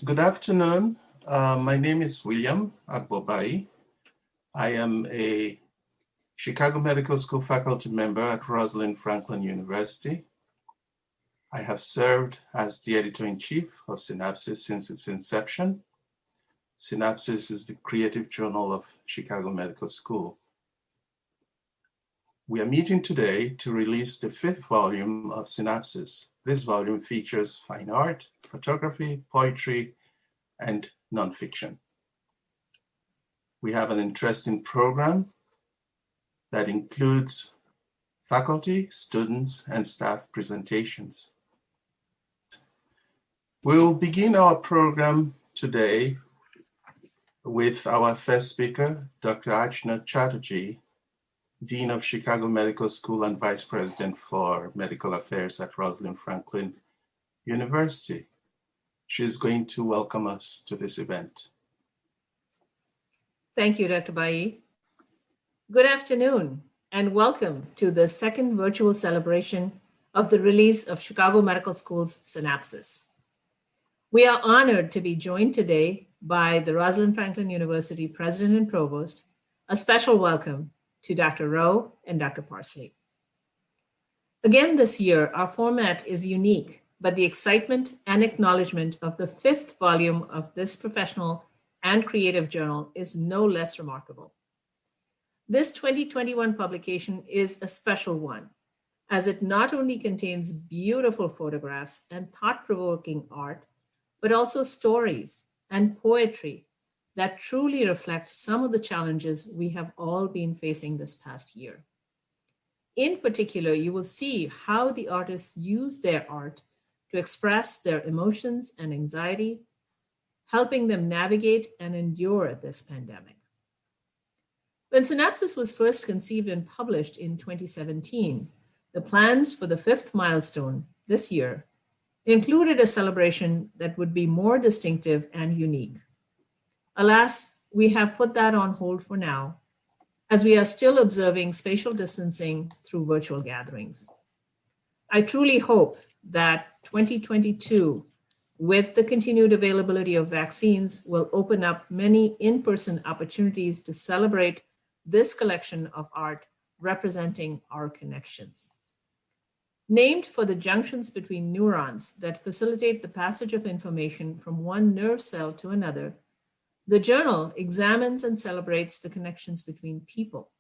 Good afternoon. My name is William Agbobai. I am a Chicago Medical School faculty member at Rosalind Franklin University. I have served as the editor-in-chief of Synapses since its inception. Synapses is the creative journal of Chicago Medical School. We are meeting today to release the 5th volume of Synapses. This volume features fine art, photography, poetry, and nonfiction. We have an interesting program that includes faculty, students, and staff presentations. We'll begin our program today with our first speaker, Dr. Archna Chatterjee, Dean of Chicago Medical School and Vice President for Medical Affairs at Rosalind Franklin University. She's going to welcome us to this event. Thank you, Dr. Bai. Good afternoon, and welcome to the second virtual celebration of the release of Chicago Medical School's Synapses. We are honored to be joined today by the Rosalind Franklin University President and Provost. A special welcome to Dr. Rowe and Dr. Parsley. Again this year, our format is unique, but the excitement and acknowledgement of the 5th volume of this professional and creative journal is no less remarkable. This 2021 publication is a special one, as it not only contains beautiful photographs and thought-provoking art, but also stories and poetry that truly reflect some of the challenges we have all been facing this past year. In particular, you will see how the artists use their art to express their emotions and anxiety, helping them navigate and endure this pandemic. When Synapses was first conceived and published in 2017, the plans for the 5th milestone this year included a celebration that would be more distinctive and unique. Alas, we have put that on hold for now, as we are still observing spatial distancing through virtual gatherings. I truly hope that 2022, with the continued availability of vaccines, will open up many in-person opportunities to celebrate this collection of art representing our connections. Named for the junctions between neurons that facilitate the passage of information from one nerve cell to another, the journal examines and celebrates the connections between people.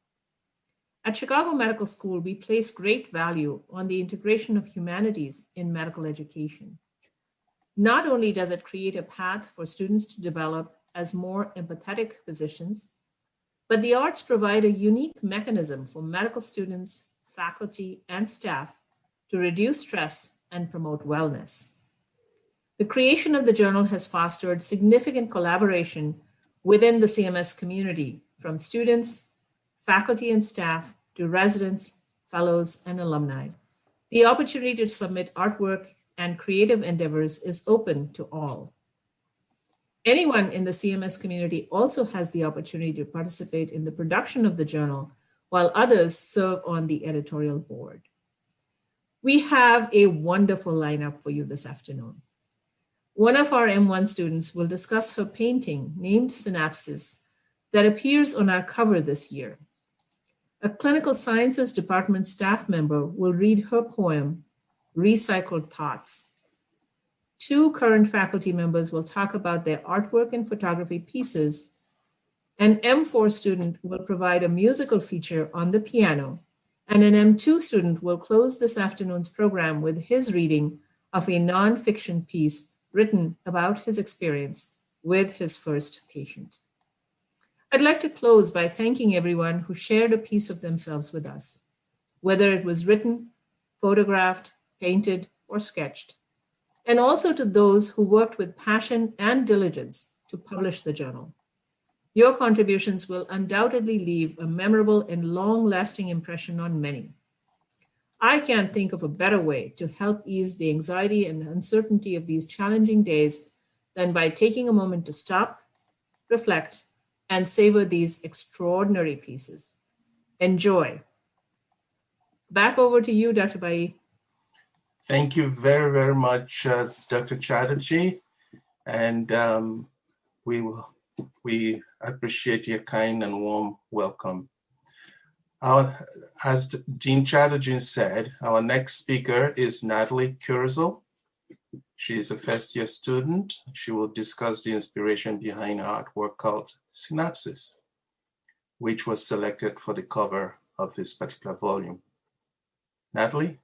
At Chicago Medical School, we place great value on the integration of humanities in medical education. Not only does it create a path for students to develop as more empathetic physicians, but the arts provide a unique mechanism for medical students, faculty, and staff to reduce stress and promote wellness. The creation of the journal has fostered significant collaboration within the CMS community, from students, faculty and staff, to residents, fellows, and alumni. The opportunity to submit artwork and creative endeavors is open to all. Anyone in the CMS community also has the opportunity to participate in the production of the journal, while others serve on the editorial board. We have a wonderful lineup for you this afternoon. One of our M1 students will discuss her painting named Synapses that appears on our cover this year. A clinical sciences department staff member will read her poem, Recycled Thoughts. 2 current faculty members will talk about their artwork and photography pieces. An M4 student will provide a musical feature on the piano, and an M2 student will close this afternoon's program with his reading of a nonfiction piece written about his experience with his first patient. I'd like to close by thanking everyone who shared a piece of themselves with us, whether it was written, photographed, painted, or sketched, and also to those who worked with passion and diligence to publish the journal. Your contributions will undoubtedly leave a memorable and long-lasting impression on many. I can't think of a better way to help ease the anxiety and uncertainty of these challenging days than by taking a moment to stop, reflect, and savor these extraordinary pieces. Enjoy. Back over to you, Dr. Bai. Thank you very, very much, Dr. Chatterjee. and we appreciate your kind and warm welcome. As Dean Chatterjee said, our next speaker is Natalie Kurzel. She is a first-year student. She will discuss the inspiration behind her artwork called Synapses, which was selected for the cover of this particular volume. Natalie?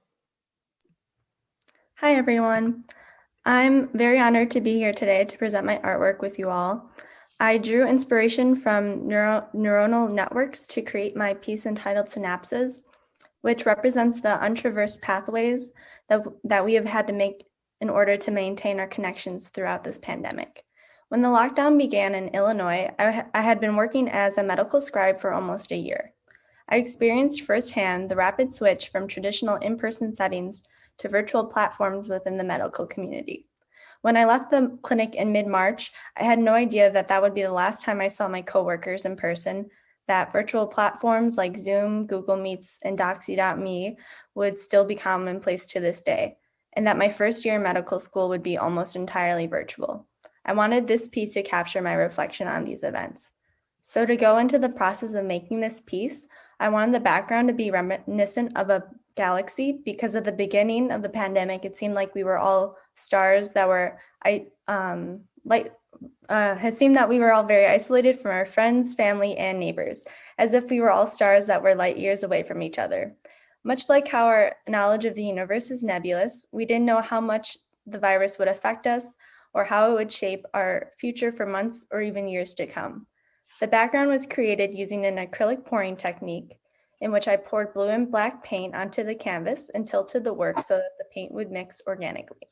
Hi, everyone. I'm very honored to be here today to present my artwork with you all. I drew inspiration from neuronal networks to create my piece entitled Synapses, which represents the untraversed pathways that we have had to make in order to maintain our connections throughout this pandemic. When the lockdown began in Illinois, I had been working as a medical scribe for almost a year. I experienced firsthand the rapid switch from traditional in-person settings to virtual platforms within the medical community. When I left the clinic in mid-March, I had no idea that that would be the last time I saw my coworkers in person, that virtual platforms like Zoom, Google Meets, and Doxy.me would still be commonplace to this day, and that my first year in medical school would be almost entirely virtual. I wanted this piece to capture my reflection on these events. So to go into the process of making this piece, I wanted the background to be reminiscent of a galaxy because at the beginning of the pandemic, it seemed like we were all stars that were, it seemed that we were all very isolated from our friends, family, and neighbors, as if we were all stars that were light years away from each other. Much like how our knowledge of the universe is nebulous, we didn't know how much the virus would affect us or how it would shape our future for months or even years to come. The background was created using an acrylic pouring technique in which I poured blue and black paint onto the canvas and tilted the work so that the paint would mix organically.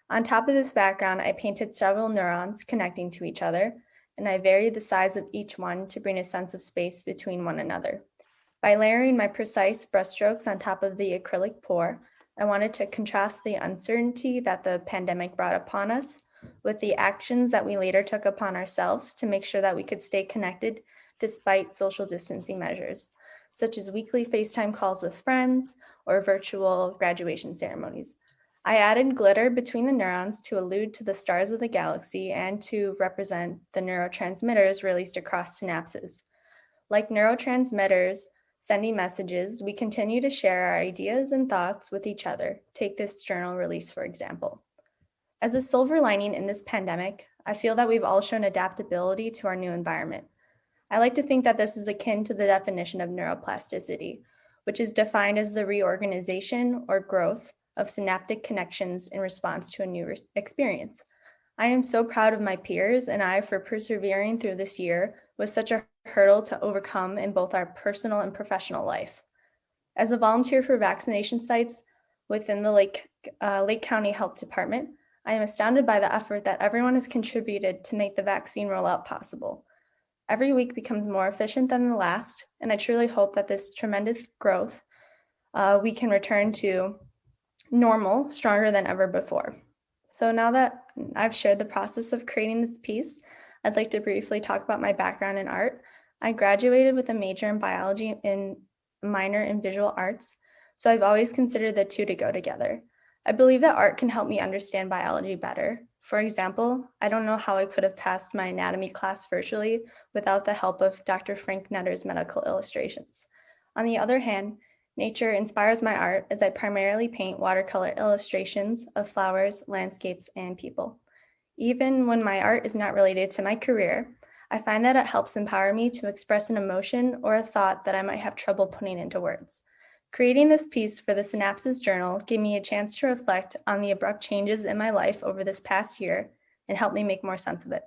On top of this background, I painted several neurons connecting to each other, and I varied the size of each one to bring a sense of space between one another. By layering my precise brushstrokes on top of the acrylic pour, I wanted to contrast the uncertainty that the pandemic brought upon us with the actions that we later took upon ourselves to make sure that we could stay connected despite social distancing measures, such as weekly FaceTime calls with friends or virtual graduation ceremonies. I added glitter between the neurons to allude to the stars of the galaxy and to represent the neurotransmitters released across synapses. Like neurotransmitters sending messages, we continue to share our ideas and thoughts with each other. Take this journal release, for example. As a silver lining in this pandemic, I feel that we've all shown adaptability to our new environment. I like to think that this is akin to the definition of neuroplasticity, which is defined as the reorganization or growth of synaptic connections in response to a new experience. I am so proud of my peers and I for persevering through this year with such a hurdle to overcome in both our personal and professional life. As a volunteer for vaccination sites within the Lake County Health Department, I am astounded by the effort that everyone has contributed to make the vaccine rollout possible. Every week becomes more efficient than the last, and I truly hope that this tremendous growth we can return to normal stronger than ever before. So now that I've shared the process of creating this piece, I'd like to briefly talk about my background in art. I graduated with a major in biology and a minor in visual arts, so I've always considered the two to go together. I believe that art can help me understand biology better. For example, I don't know how I could have passed my anatomy class virtually without the help of Dr. Frank Netter's medical illustrations. On the other hand, nature inspires my art as I primarily paint watercolor illustrations of flowers, landscapes, and people. Even when my art is not related to my career, I find that it helps empower me to express an emotion or a thought that I might have trouble putting into words. Creating this piece for the Synapses Journal gave me a chance to reflect on the abrupt changes in my life over this past year and help me make more sense of it.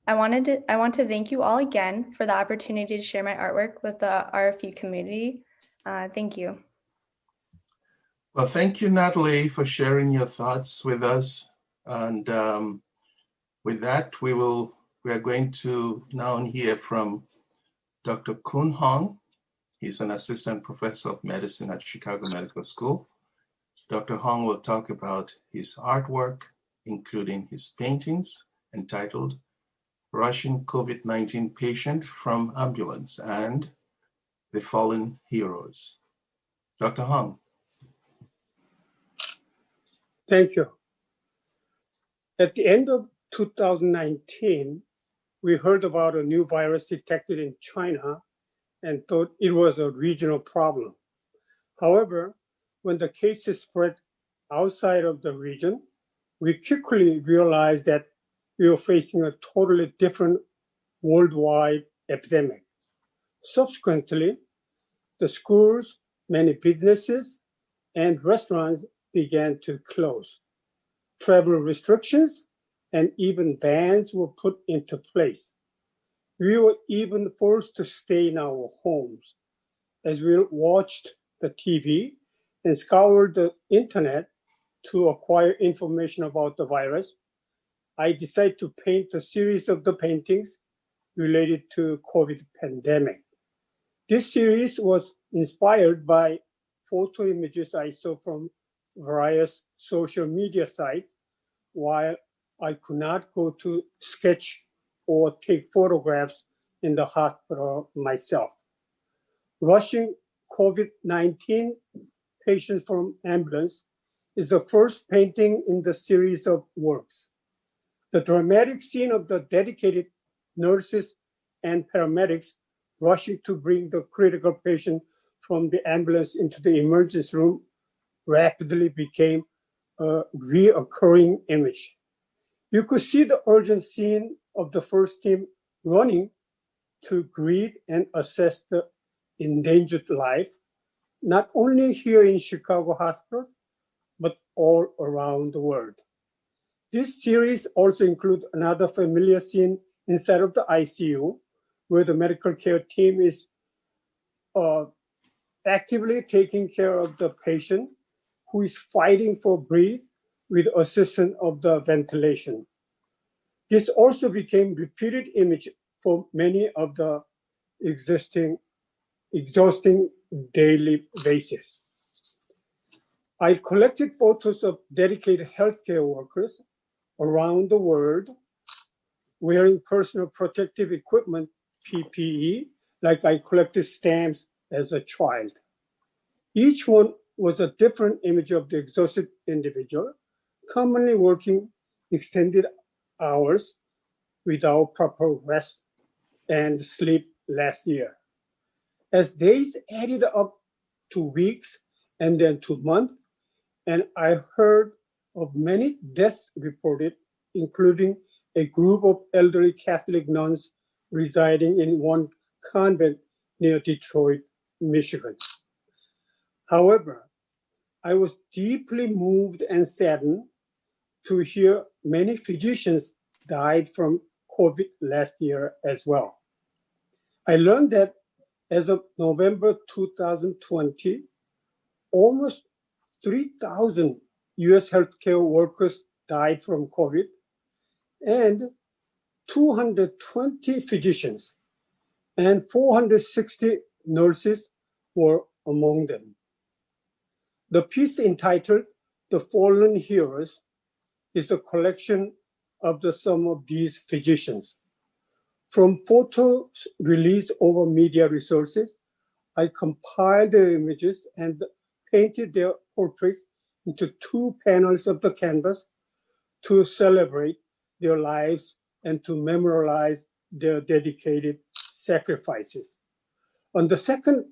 I want to thank you all again for the opportunity to share my artwork with the RFU community. Thank you. Well, thank you, Natalie, for sharing your thoughts with us. And with that, we are going to now hear from Dr. Kun Hong. He's an assistant professor of medicine at Chicago Medical School. Dr. Hong will talk about his artwork, including his paintings entitled Russian COVID-19 Patient from Ambulance and The Fallen Heroes. Dr. Hong. Thank you. At the end of 2019, we heard about a new virus detected in China and thought it was a regional problem. However, when the cases spread outside of the region, we quickly realized that we were facing a totally different worldwide epidemic. Subsequently, the schools, many businesses, and restaurants began to close. Travel restrictions and even bans were put into place. We were even forced to stay in our homes. As we watched the TV and scoured the internet to acquire information about the virus, I decided to paint a series of the paintings related to COVID pandemic. This series was inspired by photo images I saw from various social media sites while I could not go to sketch or take photographs in the hospital myself. Rushing COVID-19 patients from ambulance is the first painting in the series of works. The dramatic scene of the dedicated nurses and paramedics rushing to bring the critical patient from the ambulance into the emergency room rapidly became a reoccurring image. You could see the urgent scene of the first team running to greet and assess the endangered life, not only here in Chicago Hospital, but all around the world. This series also includes another familiar scene inside of the ICU, where the medical care team is actively taking care of the patient who is fighting for breath with assistance of the ventilation. This also became repeated image for many of the exhausting daily basis. I collected photos of dedicated healthcare workers around the world wearing personal protective equipment, PPE, like I collected stamps as a child. Each one was a different image of the exhausted individual, commonly working extended hours without proper rest and sleep last year. As days added up to weeks and then to months, and I heard of many deaths reported, including a group of elderly Catholic nuns residing in one convent near Detroit, Michigan. However, I was deeply moved and saddened to hear many physicians died from COVID last year as well. I learned that as of November 2020, almost 3,000 US healthcare workers died from COVID, and 220 physicians and 460 nurses were among them. The piece entitled "The Fallen Heroes" is a collection of some of these physicians. From photos released over media resources, I compiled their images and painted their portraits into two panels of the canvas to celebrate their lives and to memorialize their dedicated sacrifices. On the second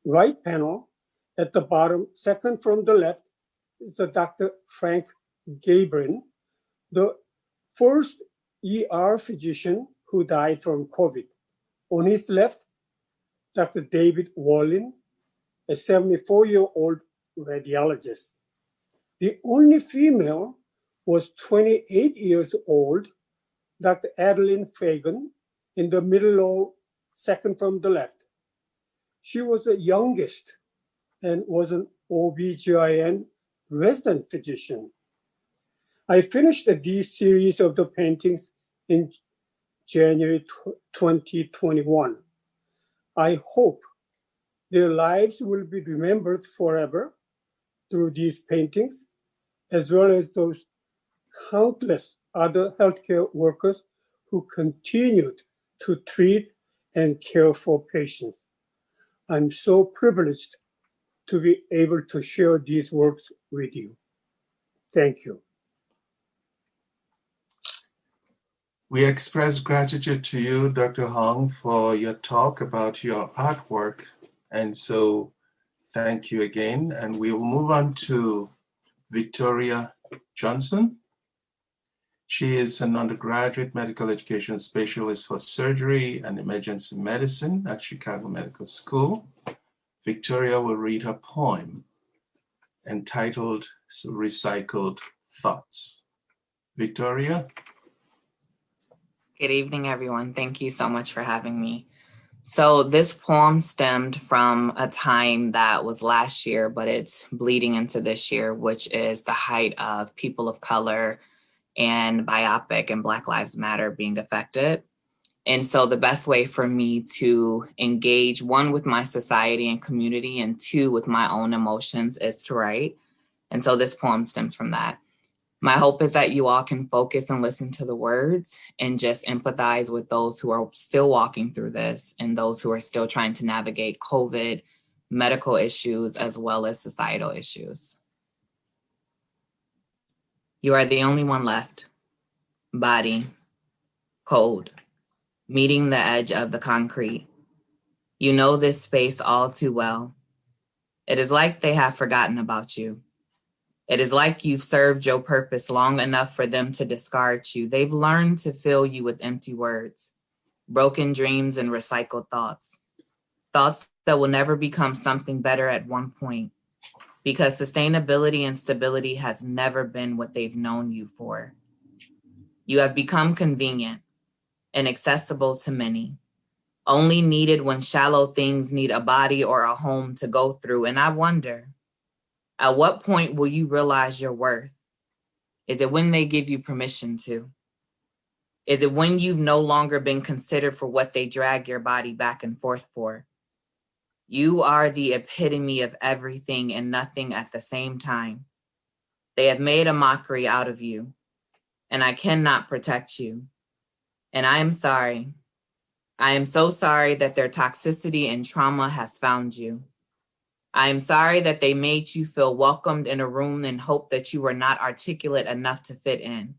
right panel, at the bottom, second from the left, is Dr. Frank Gabrin, the first ER physician who died from COVID. On his left, Dr. David Wallin, a 74-year-old radiologist. The only female was 28 years old, Dr. Adeline Fagan, in the middle row, second from the left. She was the youngest and was an OBGYN resident physician. I finished this series of the paintings in January 2021. I hope their lives will be remembered forever through these paintings, as well as those countless other healthcare workers who continued to treat and care for patients. I'm so privileged to be able to share these works with you. Thank you. We express gratitude to you, Dr. Hong, for your talk about your artwork. And so thank you again. And we will move on to Victoria Johnson. She is an undergraduate medical education specialist for surgery and emergency medicine at Chicago Medical School. Victoria will read her poem entitled Recycled Thoughts. Victoria? Good evening, everyone. Thank you so much for having me. So this poem stemmed from a time that was last year, but it's bleeding into this year, which is the height of people of color and BIPOC and Black Lives Matter being affected. And so the best way for me to engage, one, with my society and community, and two, with my own emotions, is to write. And so this poem stems from that. My hope is that you all can focus and listen to the words and just empathize with those who are still walking through this and those who are still trying to navigate COVID, medical issues, as well as societal issues. You are the only one left. Body, cold, meeting the edge of the concrete. You know this space all too well. It is like they have forgotten about you. It is like you've served your purpose long enough for them to discard you. They've learned to fill you with empty words, broken dreams, and recycled thoughts. Thoughts that will never become something better at one point, because sustainability and stability has never been what they've known you for. You have become convenient and accessible to many, only needed when shallow things need a body or a home to go through. And I wonder, at what point will you realize your worth? Is it when they give you permission to? Is it when you've no longer been considered for what they drag your body back and forth for? You are the epitome of everything and nothing at the same time. They have made a mockery out of you, and I cannot protect you. And I am sorry. I am so sorry that their toxicity and trauma has found you. I am sorry that they made you feel welcomed in a room and hope that you were not articulate enough to fit in.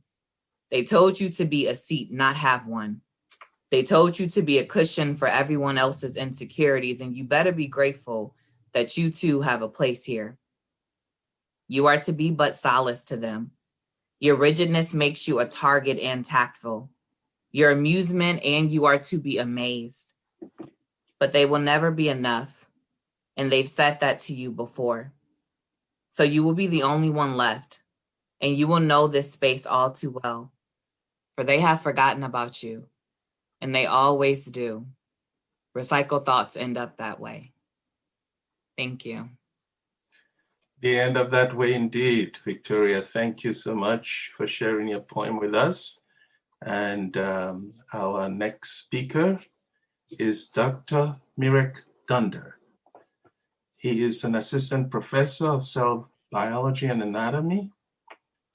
They told you to be a seat, not have one. They told you to be a cushion for everyone else's insecurities, and you better be grateful that you too have a place here. You are to be but solace to them. Your rigidness makes you a target and tactful. Your amusement, and you are to be amazed. But they will never be enough. And they've said that to you before. So you will be the only one left, and you will know this space all too well, for they have forgotten about you, and they always do. Recycled thoughts end up that way. Thank you. The end of that way indeed, Victoria. Thank you so much for sharing your poem with us. And our next speaker is Dr. Mirek Dunder. He is an assistant professor of cell biology and anatomy.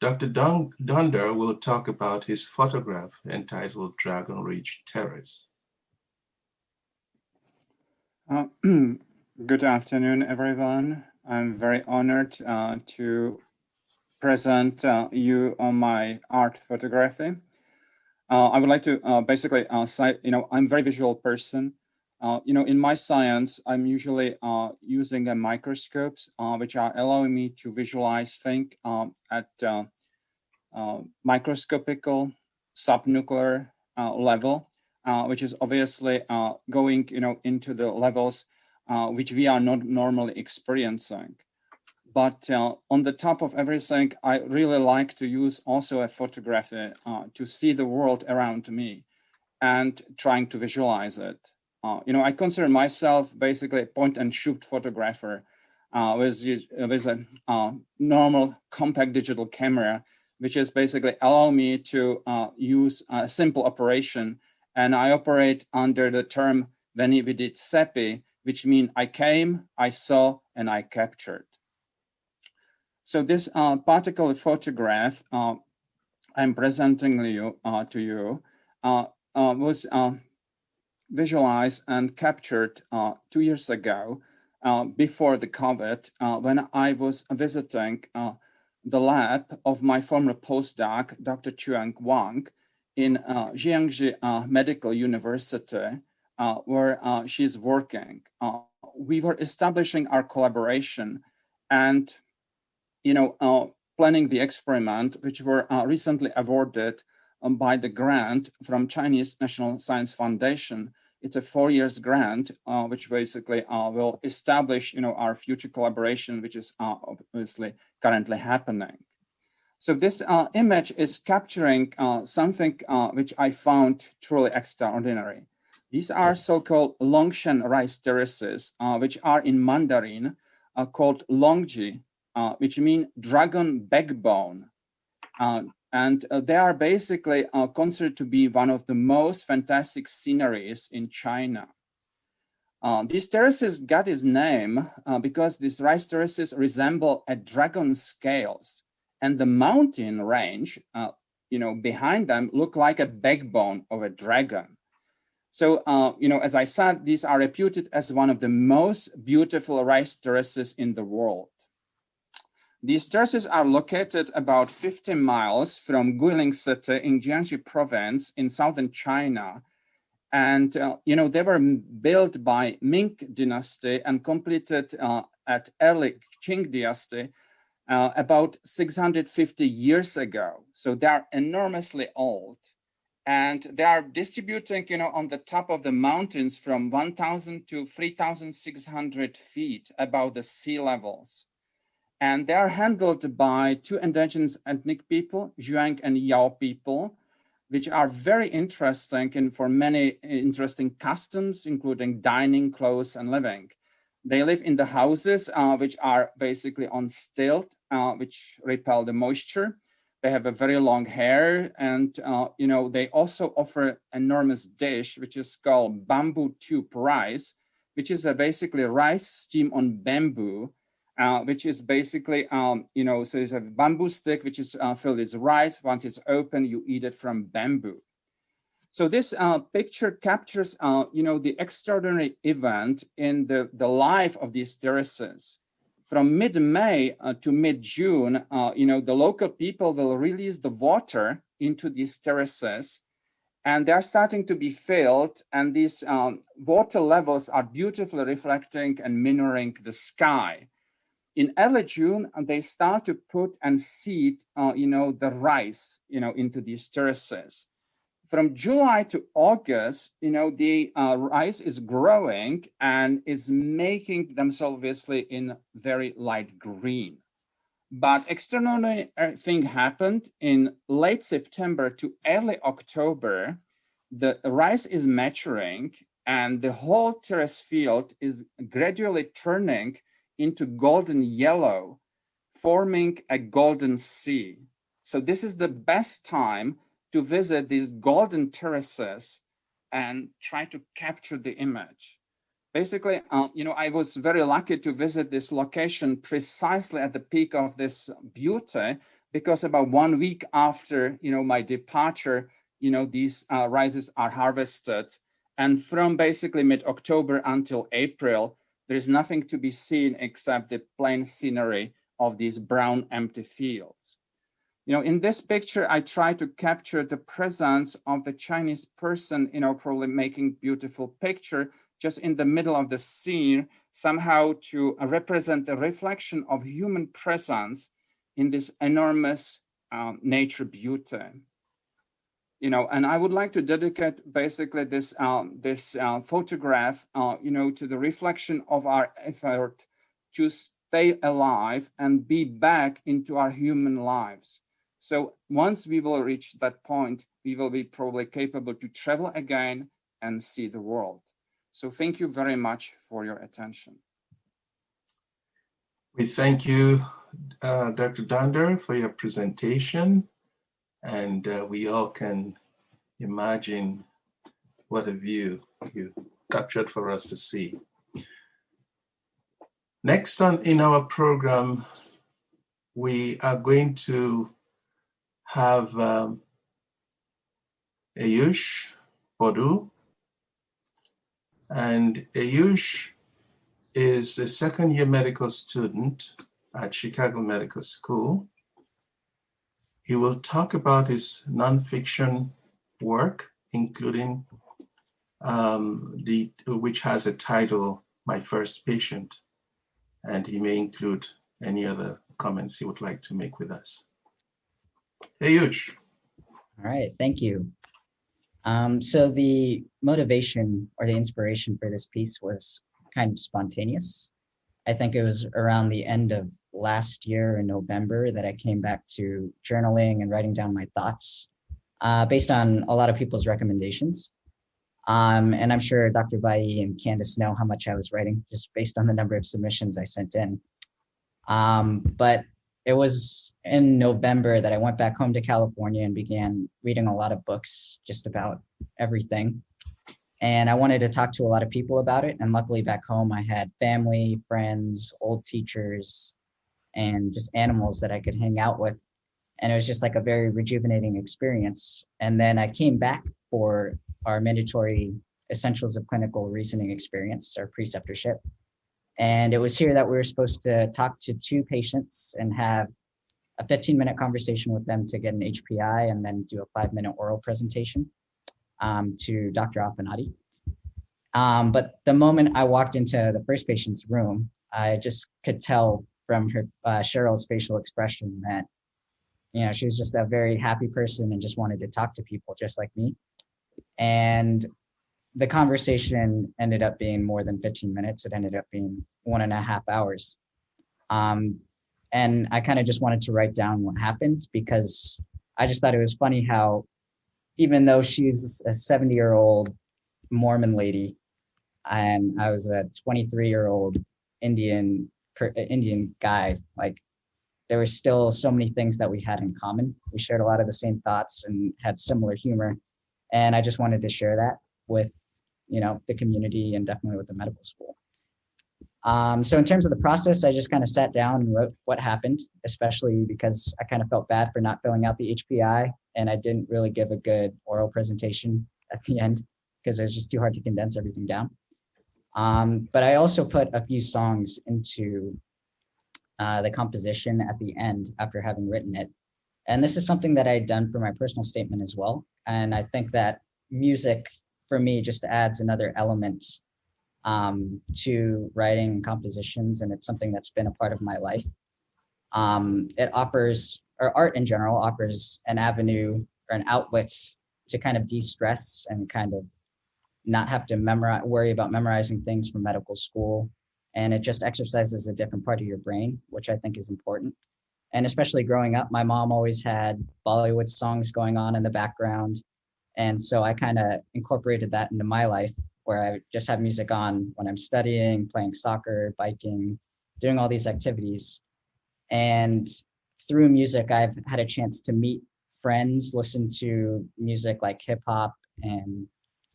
Dr. Dunder will talk about his photograph entitled Dragon Ridge Terrace. Good afternoon, everyone. I'm very honored to present you on my art photography. I would like to basically say, I'm a very visual person. In my science, I'm usually using microscopes, which are allowing me to visualize things at microscopical, subnuclear level, which is obviously going, into the levels which we are not normally experiencing. But on the top of everything, I really like to use also a photography to see the world around me and trying to visualize it. I consider myself basically a point and shoot photographer with a normal compact digital camera, which is basically allow me to use a simple operation. And I operate under the term veni vidi vici, which means I came, I saw, and I captured. So this particular photograph I'm presenting to you was visualized and captured 2 years ago before the COVID when I was visiting the lab of my former postdoc, Dr. Chuang Wang, in Jiangxi Medical University, where she's working. We were establishing our collaboration and, planning the experiment, which were recently awarded by the grant from Chinese National Science Foundation. It's a 4-year grant, which basically will establish, our future collaboration, which is obviously currently happening. So this image is capturing something which I found truly extraordinary. These are so-called Longshan rice terraces, which are in Mandarin called Longji, which mean dragon backbone. And they are basically considered to be one of the most fantastic sceneries in China. These terraces got its name because these rice terraces resemble a dragon scales, and the mountain range, behind them look like a backbone of a dragon. So, as I said, these are reputed as one of the most beautiful rice terraces in the world. These terraces are located about 50 miles from Guilin City in Jiangxi province in southern China. And, they were built by Ming dynasty and completed at early Qing dynasty about 650 years ago. So they are enormously old. And they are distributing, on the top of the mountains from 1,000 to 3,600 feet above the sea levels. And they are handled by 2 indigenous ethnic people, Zhuang and Yao people, which are very interesting and for many interesting customs, including dining, clothes, and living. They live in the houses, which are basically on stilt, which repel the moisture. They have a very long hair, and they also offer enormous dish, which is called bamboo tube rice, which is basically rice steamed on bamboo, which is basically, so it's a bamboo stick, which is filled with rice. Once it's open, you eat it from bamboo. So this picture captures, the extraordinary event in the life of these terraces. From mid-May to mid-June, the local people will release the water into these terraces, and they're starting to be filled, and these water levels are beautifully reflecting and mirroring the sky. In early June, they start to put and seed, the rice, into these terraces. From July to August, the rice is growing and is making themselves obviously in very light green. But extraordinary thing happened in late September to early October. The rice is maturing and the whole terrace field is gradually turning into golden yellow, forming a golden sea. So this is the best time to visit these golden terraces and try to capture the image. Basically, I was very lucky to visit this location precisely at the peak of this beauty, because about 1 week after, my departure, these rices are harvested. And from basically mid-October until April, there is nothing to be seen except the plain scenery of these brown empty fields. In this picture, I try to capture the presence of the Chinese person, probably making beautiful picture just in the middle of the scene, somehow to represent the reflection of human presence in this enormous nature beauty. And I would like to dedicate basically this photograph, to the reflection of our effort to stay alive and be back into our human lives. So once we will reach that point, we will be probably capable to travel again and see the world. So thank you very much for your attention. We thank you, Dr. Donder, for your presentation. And we all can imagine what a view you captured for us to see. Next in our program, we are going to have Ayush Bodu. And Ayush is a second-year medical student at Chicago Medical School. He will talk about his nonfiction work, including which has a title, My First Patient, and he may include any other comments he would like to make with us. Ayush. All right, thank you. So the motivation or the inspiration for this piece was kind of spontaneous. I think it was around the end of last year in November that I came back to journaling and writing down my thoughts based on a lot of people's recommendations. And I'm sure Dr. Bai and Candace know how much I was writing just based on the number of submissions I sent in. But it was in November that I went back home to California and began reading a lot of books just about everything. And I wanted to talk to a lot of people about it. And luckily back home, I had family, friends, old teachers, and just animals that I could hang out with. And it was just like a very rejuvenating experience. And then I came back for our mandatory Essentials of Clinical Reasoning experience, or preceptorship. And it was here that we were supposed to talk to 2 patients and have a 15-minute conversation with them to get an HPI and then do a 5-minute oral presentation to Dr. Affinati. But the moment I walked into the first patient's room, I just could tell from her Cheryl's facial expression that, you know, she was just a very happy person and just wanted to talk to people just like me. And the conversation ended up being more than 15 minutes. It ended up being 1.5 hours. And I kind of just wanted to write down what happened because I just thought it was funny how, even though she's a 70-year-old Mormon lady and I was a 23-year-old Indian guy, like there were still so many things that we had in common. We shared a lot of the same thoughts and had similar humor. And I just wanted to share that with, you know, the community and definitely with the medical school. So in terms of the process, I just kind of sat down and wrote what happened, especially because I kind of felt bad for not filling out the HPI and I didn't really give a good oral presentation at the end because it was just too hard to condense everything down. But I also put a few songs into the composition at the end after having written it. And this is something that I had done for my personal statement as well. And I think that music for me just adds another element to writing compositions, and it's something that's been a part of my life. It offers, or art in general, offers an avenue or an outlet to kind of de-stress and kind of not have to worry about memorizing things from medical school. And it just exercises a different part of your brain, which I think is important. And especially growing up, my mom always had Bollywood songs going on in the background. And so I kind of incorporated that into my life, where I just have music on when I'm studying, playing soccer, biking, doing all these activities. And through music, I've had a chance to meet friends, listen to music like hip hop and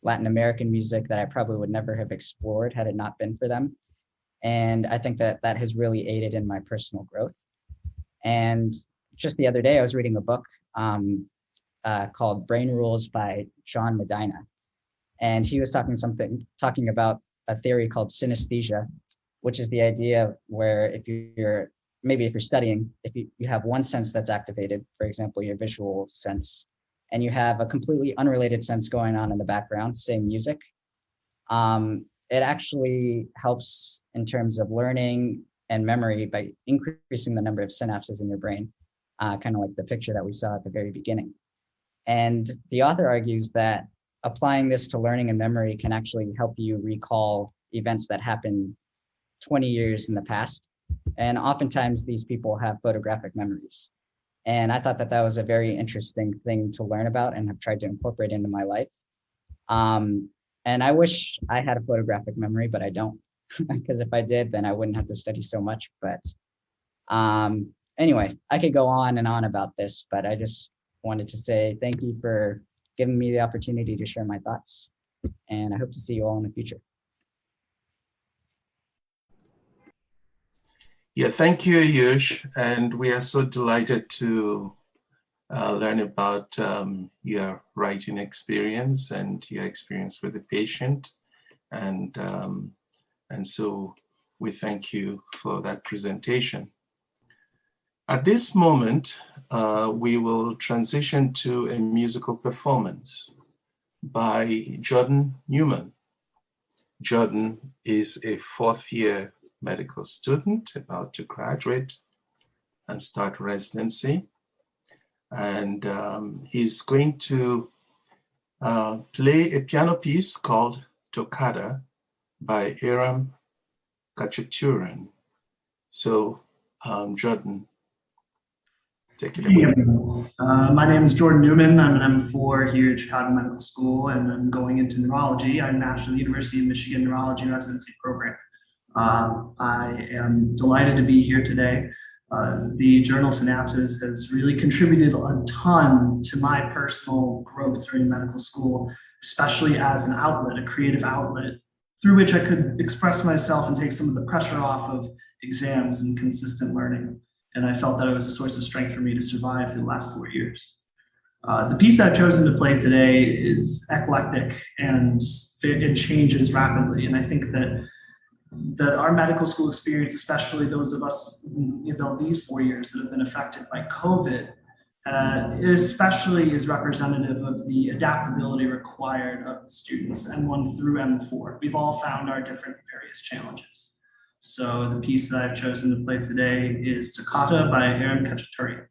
Latin American music that I probably would never have explored had it not been for them. And I think that that has really aided in my personal growth. And just the other day, I was reading a book called Brain Rules by John Medina. And he was talking about a theory called synesthesia, which is the idea where if you're studying, if you have one sense that's activated, for example, your visual sense, and you have a completely unrelated sense going on in the background, say music, it actually helps in terms of learning and memory by increasing the number of synapses in your brain, kind of like the picture that we saw at the very beginning. And the author argues that applying this to learning and memory can actually help you recall events that happened 20 years in the past. And oftentimes these people have photographic memories. And I thought that that was a very interesting thing to learn about and have tried to incorporate into my life. And I wish I had a photographic memory, but I don't, because if I did, then I wouldn't have to study so much. But anyway, I could go on and on about this, but I just wanted to say thank you for giving me the opportunity to share my thoughts. And I hope to see you all in the future. Yeah, thank you, Ayush. And we are so delighted to learn about your writing experience and your experience with the patient. And so we thank you for that presentation. At this moment, we will transition to a musical performance by Jordan Newman. Jordan is a fourth-year medical student about to graduate and start residency. And he's going to play a piano piece called Toccata by Archna Chatterjee. So, Jordan, take it away. My name is Jordan Newman. I'm an M4 here at Chicago Medical School, and I'm going into neurology. I'm actually the University of Michigan Neurology Residency Program. I am delighted to be here today. The journal Synapses has really contributed a ton to my personal growth during medical school, especially as an outlet, a creative outlet, through which I could express myself and take some of the pressure off of exams and consistent learning. And I felt that it was a source of strength for me to survive through the last 4 years. The piece I've chosen to play today is eclectic and it changes rapidly. And I think that our medical school experience, especially those of us, these 4 years that have been affected by COVID, especially is representative of the adaptability required of the students M1 through M4. We've all found our different various challenges. So the piece that I've chosen to play today is Toccata by Archna Chatterjee.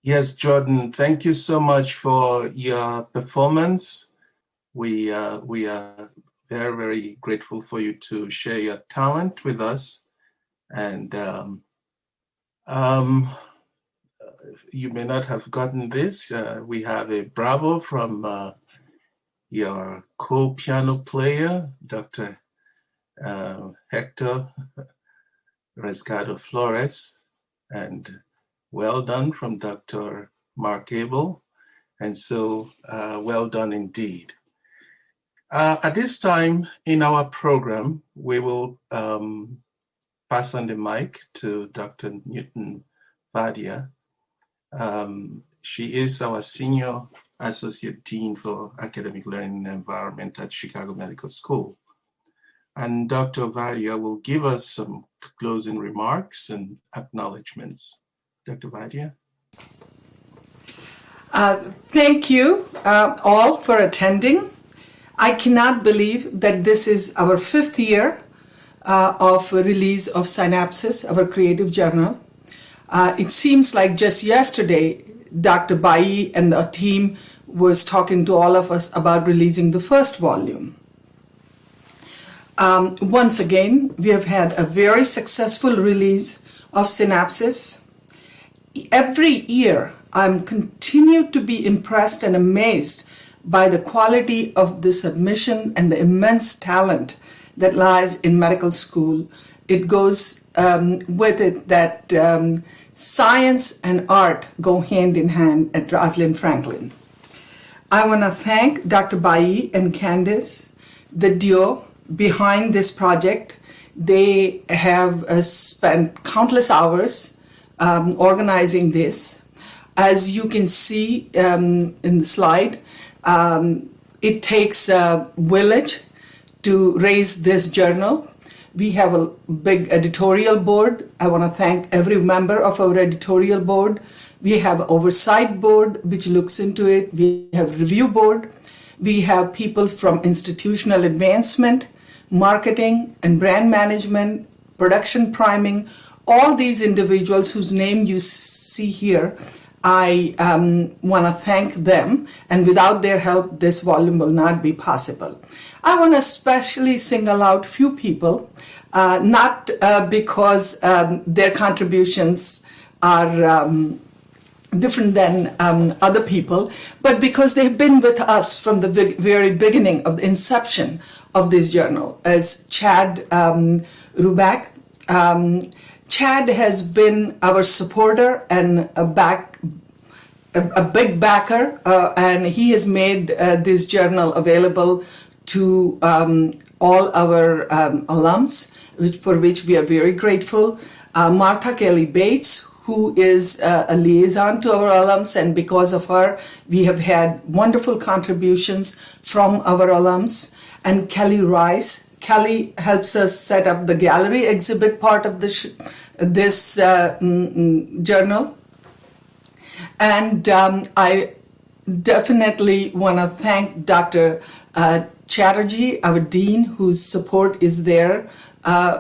Yes, Jordan, thank you so much for your performance. We are very, very grateful for you to share your talent with us. And you may not have gotten this. We have a bravo from your co-piano player, Dr. Hector Rescado Flores, and well done from Dr. Mark Abel. And so well done indeed. At this time in our program, we will pass on the mic to Dr. Newton Vadia. She is our Senior Associate Dean for Academic Learning and Environment at Chicago Medical School. And Dr. Vadia will give us some closing remarks and acknowledgements. Dr. Vadia. Thank you all for attending. I cannot believe that this is our 5th year of release of Synapses, our creative journal. It seems like just yesterday, Dr. Bai and the team was talking to all of us about releasing the first volume. Once again, we have had a very successful release of Synapses. Every year, I'm continued to be impressed and amazed by the quality of the submission and the immense talent that lies in medical school. It goes with it that science and art go hand in hand at Rosalind Franklin. I want to thank Dr. Bai and Candice, the duo behind this project. They have spent countless hours organizing this. As you can see in the slide, it takes a village to raise this journal. We have a big editorial board. I want to thank every member of our editorial board. We have an oversight board which looks into it. We have review board. We have people from institutional advancement, marketing and brand management, production priming, all these individuals whose name you see here. I want to thank them, and without their help, this volume will not be possible. I want to especially single out few people, not because their contributions are different than other people, but because they've been with us from the very beginning of the inception of this journal. As Chad Ruback, Chad has been our supporter and a big backer, and he has made this journal available to all our alums, for which we are very grateful. Martha Kelly Bates, who is a liaison to our alums, and because of her, we have had wonderful contributions from our alums. And Kelly Rice. Kelly helps us set up the gallery exhibit part of this journal. And I definitely want to thank Dr. Chatterjee, our dean, whose support is there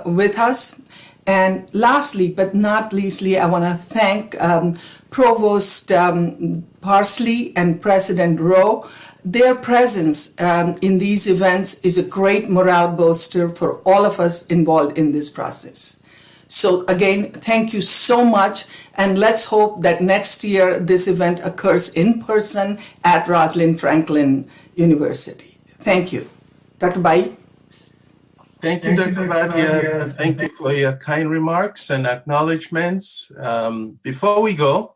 with us. And lastly, but not leastly, I want to thank Provost Parsley and President Rowe. Their presence in these events is a great morale booster for all of us involved in this process. So again, thank you so much, and let's hope that next year this event occurs in person at Rosalind Franklin University. Thank you. Dr. Bai? Thank you, Dr. Vadia. Thank you for your kind remarks and acknowledgements. Before we go,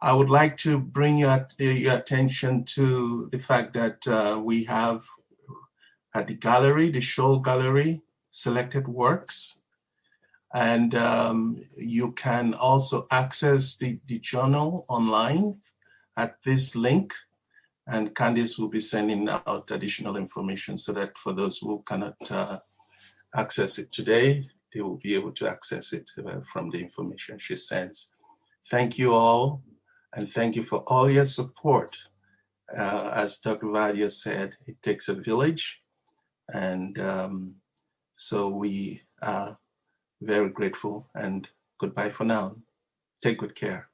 I would like to bring your attention to the fact that we have at the gallery, the Scholl Gallery, selected works. And you can also access the journal online at this link. And Candice will be sending out additional information so that for those who cannot access it today, they will be able to access it from the information she sends. Thank you all, and thank you for all your support. As Dr. Vadia said, it takes a village, and so we are very grateful, and goodbye for now. Take good care.